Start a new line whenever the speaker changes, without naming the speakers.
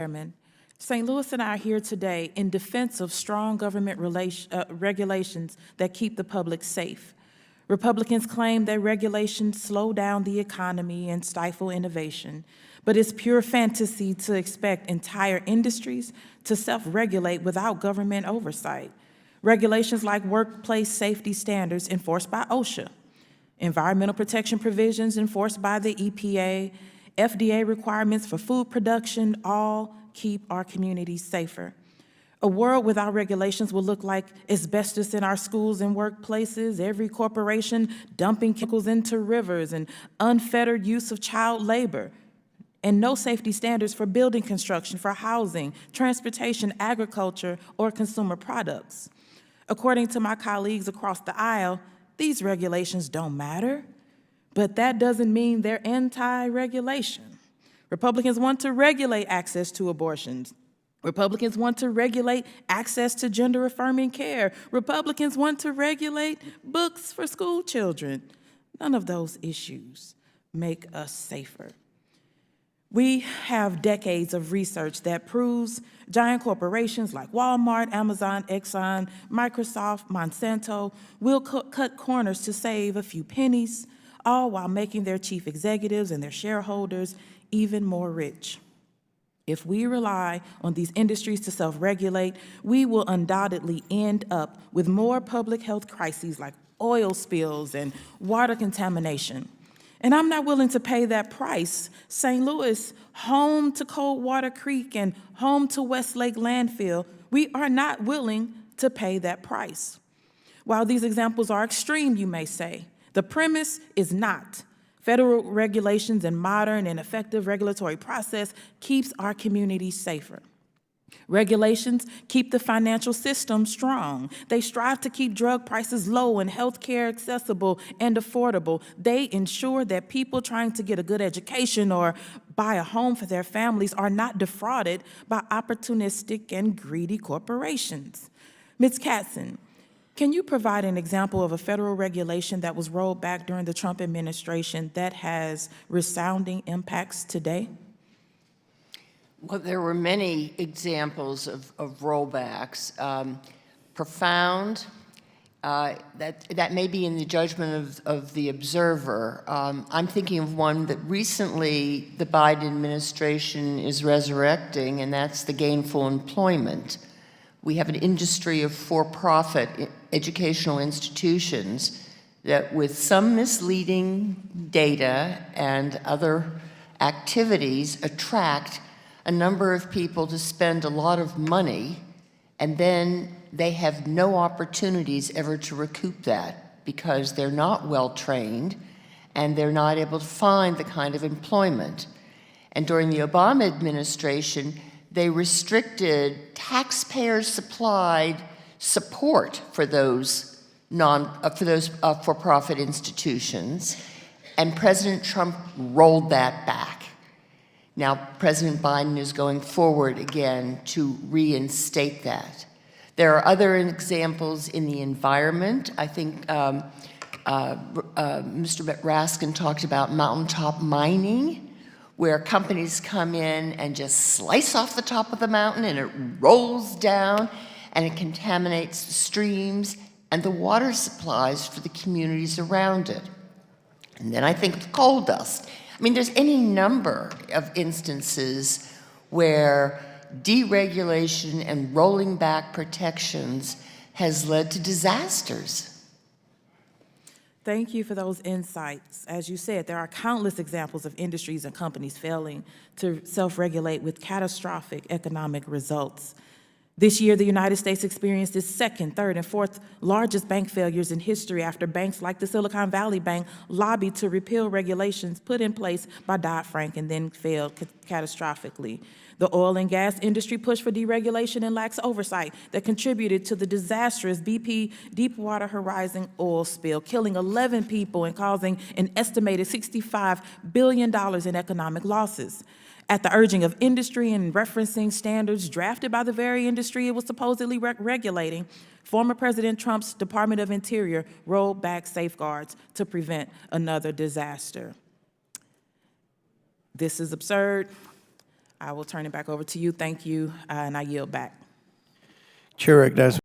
Chairman. St. Louis and I are here today in defense of strong government regulations that keep the public safe. Republicans claim that regulations slow down the economy and stifle innovation, but it's pure fantasy to expect entire industries to self-regulate without government oversight. Regulations like workplace safety standards enforced by OSHA, environmental protection provisions enforced by the EPA, FDA requirements for food production all keep our communities safer. A world without regulations will look like asbestos in our schools and workplaces, every corporation dumping chemicals into rivers, and unfettered use of child labor, and no safety standards for building construction, for housing, transportation, agriculture, or consumer products. According to my colleagues across the aisle, these regulations don't matter, but that doesn't mean they're anti-regulation. Republicans want to regulate access to abortions. Republicans want to regulate access to gender-affirming care. Republicans want to regulate books for school children. None of those issues make us safer. We have decades of research that proves giant corporations like Walmart, Amazon, Exxon, Microsoft, Monsanto will cut corners to save a few pennies, all while making their chief executives and their shareholders even more rich. If we rely on these industries to self-regulate, we will undoubtedly end up with more public health crises like oil spills and water contamination. And I'm not willing to pay that price. St. Louis, home to Coldwater Creek and home to Westlake Landfill, we are not willing to pay that price. While these examples are extreme, you may say, the premise is not. Federal regulations and modern and effective regulatory process keeps our communities safer. Regulations keep the financial system strong. They strive to keep drug prices low and health care accessible and affordable. They ensure that people trying to get a good education or buy a home for their families are not defrauded by opportunistic and greedy corporations. Ms. Katzen, can you provide an example of a federal regulation that was rolled back during the Trump administration that has resounding impacts today?
Well, there were many examples of rollbacks. Profound, that may be in the judgment of the observer. I'm thinking of one that recently the Biden administration is resurrecting, and that's the gainful employment. We have an industry of for-profit educational institutions that, with some misleading data and other activities, attract a number of people to spend a lot of money, and then they have no opportunities ever to recoup that because they're not well trained and they're not able to find the kind of employment. And during the Obama administration, they restricted taxpayer-supplied support for those for-profit institutions, and President Trump rolled that back. Now, President Biden is going forward again to reinstate that. There are other examples in the environment. I think Mr. Raskin talked about mountaintop mining, where companies come in and just slice off the top of the mountain and it rolls down and it contaminates the streams and the water supplies for the communities around it. And then I think of coal dust. I mean, there's any number of instances where deregulation and rolling back protections has led to disasters.
Thank you for those insights. As you said, there are countless examples of industries and companies failing to self-regulate with catastrophic economic results. This year, the United States experienced its second, third, and fourth largest bank failures in history after banks like the Silicon Valley Bank lobbied to repeal regulations put in place by Dodd-Frank and then failed catastrophically. The oil and gas industry pushed for deregulation and lax oversight that contributed to the disastrous BP Deepwater Horizon oil spill, killing 11 people and causing an estimated $65 billion in economic losses. At the urging of industry and referencing standards drafted by the very industry it was supposedly regulating, former President Trump's Department of Interior rolled back safeguards to prevent another disaster. This is absurd. I will turn it back over to you. Thank you, and I yield back.
Chair recognizes